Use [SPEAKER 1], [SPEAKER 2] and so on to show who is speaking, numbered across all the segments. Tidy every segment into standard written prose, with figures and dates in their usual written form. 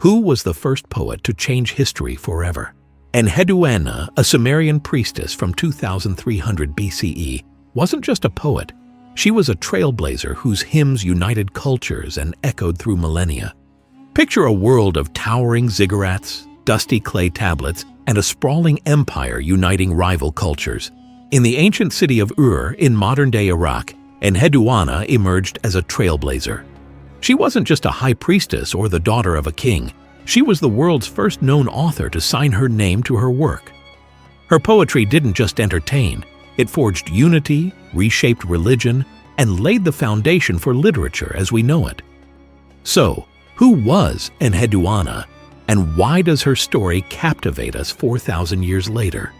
[SPEAKER 1] Who was the first poet to change history forever? Enheduanna, a Sumerian priestess from 2300 BCE, wasn't just a poet. She was a trailblazer whose hymns united cultures and echoed through millennia. Picture a world of towering ziggurats, dusty clay tablets, and a sprawling empire uniting rival cultures. In the ancient city of Ur in modern-day Iraq, Enheduanna emerged as a trailblazer. She wasn't just a high priestess or the daughter of a king. She was the world's first known author to sign her name to her work. Her poetry didn't just entertain. It forged unity, reshaped religion, and laid the foundation for literature as we know it. So, who was Enheduanna, and why does her story captivate us 4,000 years later?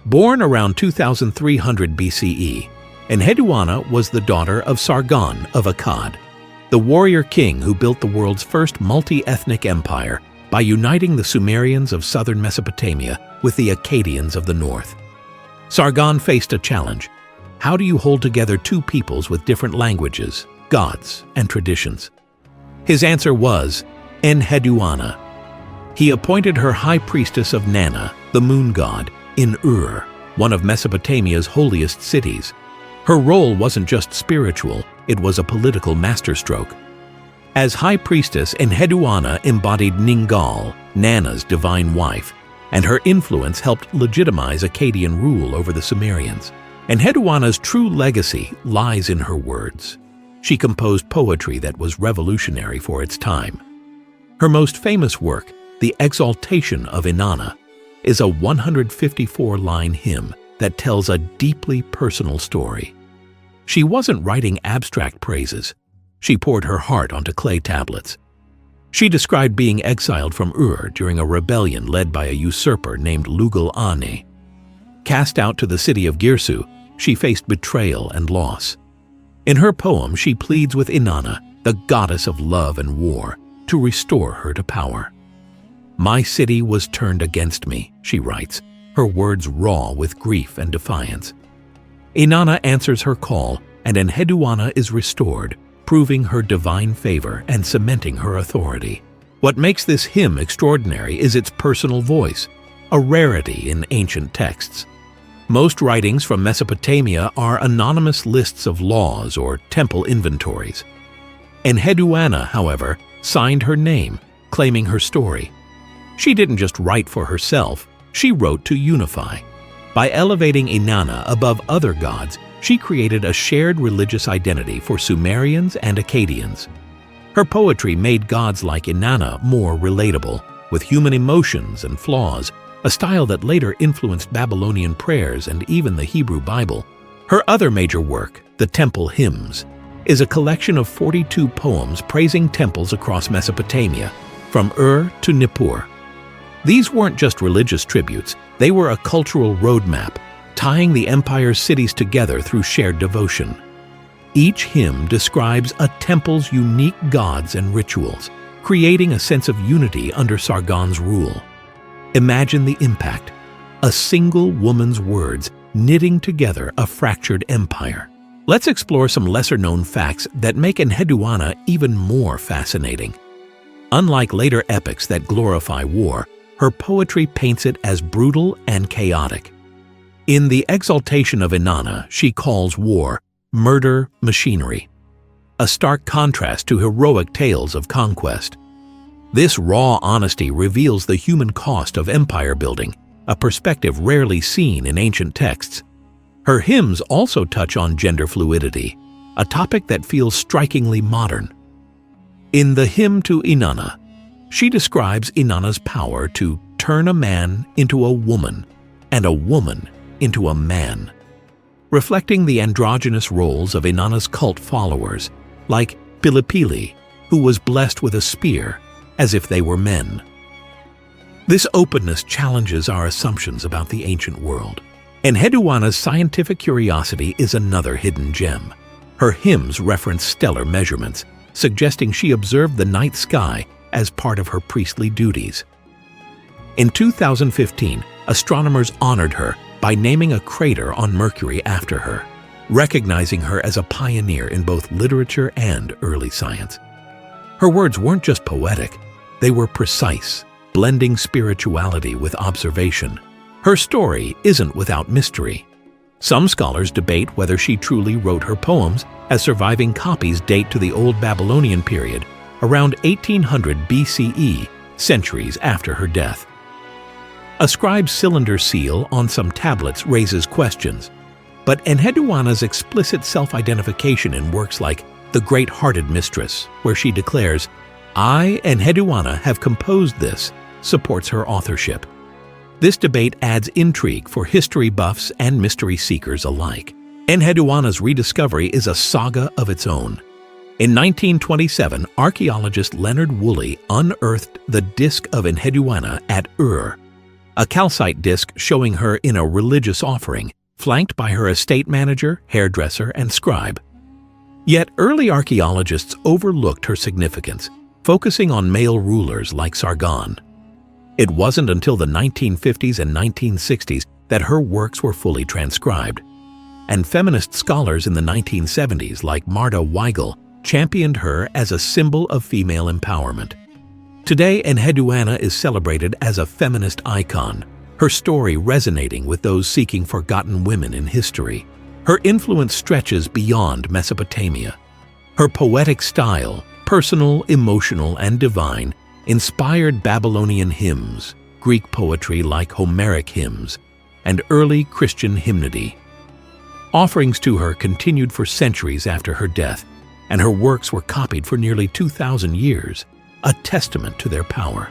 [SPEAKER 1] Born around 2300 BCE, Enheduanna was the daughter of Sargon of Akkad, the warrior king who built the world's first multi-ethnic empire by uniting the Sumerians of southern Mesopotamia with the Akkadians of the north. Sargon faced a challenge. How do you hold together two peoples with different languages, gods, and traditions? His answer was Enheduanna. He appointed her high priestess of Inanna, the moon god, in Ur, one of Mesopotamia's holiest cities. Her role wasn't just spiritual, it was a political masterstroke. As high priestess, Enheduanna embodied Ningal, Nanna's divine wife, and her influence helped legitimize Akkadian rule over the Sumerians. Enheduanna's true legacy lies in her words. She composed poetry that was revolutionary for its time. Her most famous work, The Exaltation of Inanna, is a 154-line hymn that tells a deeply personal story. She wasn't writing abstract praises. She poured her heart onto clay tablets. She described being exiled from Ur during a rebellion led by a usurper named Lugal-Ane. Cast out to the city of Girsu, she faced betrayal and loss. In her poem, she pleads with Inanna, the goddess of love and war, to restore her to power. "My city was turned against me," she writes, her words raw with grief and defiance. Inanna answers her call, and Enheduanna is restored, proving her divine favor and cementing her authority. What makes this hymn extraordinary is its personal voice, a rarity in ancient texts. Most writings from Mesopotamia are anonymous lists of laws or temple inventories. Enheduanna, however, signed her name, claiming her story. She didn't just write for herself, she wrote to unify. By elevating Inanna above other gods, she created a shared religious identity for Sumerians and Akkadians. Her poetry made gods like Inanna more relatable, with human emotions and flaws, a style that later influenced Babylonian prayers and even the Hebrew Bible. Her other major work, the Temple Hymns, is a collection of 42 poems praising temples across Mesopotamia, from Ur to Nippur. These weren't just religious tributes, they were a cultural roadmap, tying the empire's cities together through shared devotion. Each hymn describes a temple's unique gods and rituals, creating a sense of unity under Sargon's rule. Imagine the impact, a single woman's words knitting together a fractured empire. Let's explore some lesser-known facts that make Enheduanna even more fascinating. Unlike later epics that glorify war, her poetry paints it as brutal and chaotic. In The Exaltation of Inanna, she calls war murder machinery, a stark contrast to heroic tales of conquest. This raw honesty reveals the human cost of empire building, a perspective rarely seen in ancient texts. Her hymns also touch on gender fluidity, a topic that feels strikingly modern. In the hymn to Inanna, she describes Inanna's power to turn a man into a woman and a woman into a man, reflecting the androgynous roles of Inanna's cult followers, like Pilipili, who was blessed with a spear, as if they were men. This openness challenges our assumptions about the ancient world. Enheduanna's scientific curiosity is another hidden gem. Her hymns reference stellar measurements, suggesting she observed the night sky as part of her priestly duties. In 2015, astronomers honored her by naming a crater on Mercury after her, recognizing her as a pioneer in both literature and early science. Her words weren't just poetic, They were precise, blending spirituality with observation. Her story isn't without mystery. Some scholars debate whether she truly wrote her poems, as surviving copies date to the Old Babylonian period, around 1800 BCE, centuries after her death. A scribe's cylinder seal on some tablets raises questions, but Enheduanna's explicit self-identification in works like The Great-Hearted Mistress, where she declares, "I, Enheduanna, have composed this," supports her authorship. This debate adds intrigue for history buffs and mystery seekers alike. Enheduanna's rediscovery is a saga of its own. In 1927, archaeologist Leonard Woolley unearthed the disk of Enheduanna at Ur, a calcite disk showing her in a religious offering, flanked by her estate manager, hairdresser, and scribe. Yet early archaeologists overlooked her significance, focusing on male rulers like Sargon. It wasn't until the 1950s and 1960s that her works were fully transcribed, and feminist scholars in the 1970s like Marta Weigel championed her as a symbol of female empowerment. Today, Enheduanna is celebrated as a feminist icon, her story resonating with those seeking forgotten women in history. Her influence stretches beyond Mesopotamia. Her poetic style, personal, emotional, and divine, inspired Babylonian hymns, Greek poetry like Homeric hymns, and early Christian hymnody. Offerings to her continued for centuries after her death, and her works were copied for nearly 2,000 years, a testament to their power.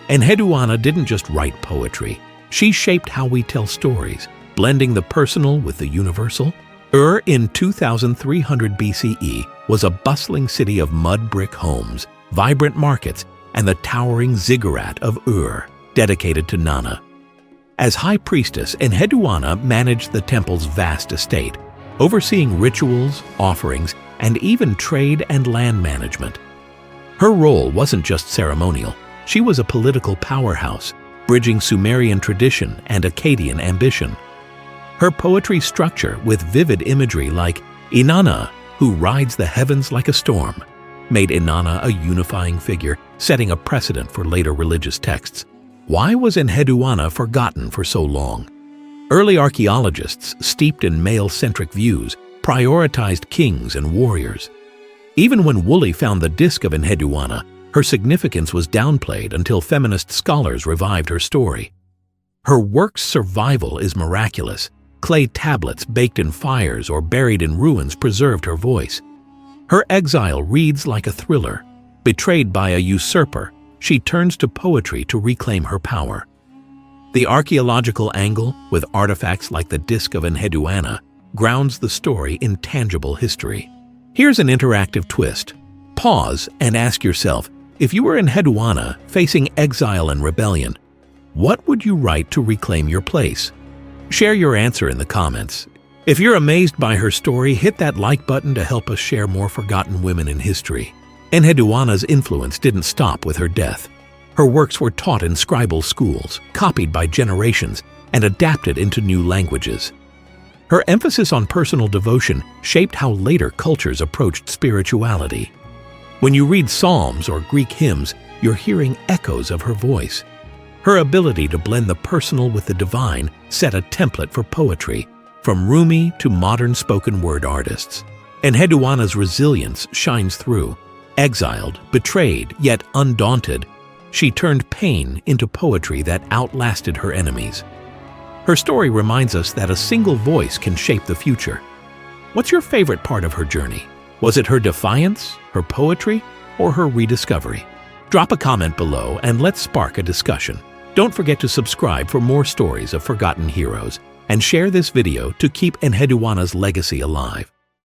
[SPEAKER 1] Enheduanna didn't just write poetry, she shaped how we tell stories, blending the personal with the universal. Ur in 2300 BCE was a bustling city of mud brick homes, vibrant markets, and the towering ziggurat of Ur, dedicated to Inanna. As high priestess, Enheduanna managed the temple's vast estate, overseeing rituals, offerings, and even trade and land management. Her role wasn't just ceremonial, she was a political powerhouse, bridging Sumerian tradition and Akkadian ambition. Her poetry structure, with vivid imagery like Inanna, who rides the heavens like a storm, made Inanna a unifying figure, setting a precedent for later religious texts. Why was Enheduanna forgotten for so long? Early archaeologists, steeped in male-centric views, prioritized kings and warriors. Even when Woolley found the disk of Enheduanna, her significance was downplayed until feminist scholars revived her story. Her work's survival is miraculous. Clay tablets baked in fires or buried in ruins preserved her voice. Her exile reads like a thriller. Betrayed by a usurper, she turns to poetry to reclaim her power. The archaeological angle, with artifacts like the disk of Enheduanna, grounds the story in tangible history. Here's an interactive twist. Pause and ask yourself, if you were Enheduanna facing exile and rebellion, what would you write to reclaim your place? Share your answer in the comments. If you're amazed by her story, hit that like button to help us share more forgotten women in history. Enheduanna's influence didn't stop with her death. Her works were taught in scribal schools, copied by generations, and adapted into new languages. Her emphasis on personal devotion shaped how later cultures approached spirituality. When you read psalms or Greek hymns, you're hearing echoes of her voice. Her ability to blend the personal with the divine set a template for poetry, from Rumi to modern spoken word artists. Enheduanna's resilience shines through. Exiled, betrayed, yet undaunted, she turned pain into poetry that outlasted her enemies. Her story reminds us that a single voice can shape the future. What's your favorite part of her journey? Was it her defiance, her poetry, or her rediscovery? Drop a comment below and let's spark a discussion. Don't forget to subscribe for more stories of forgotten heroes, and share this video to keep Enheduanna's legacy alive.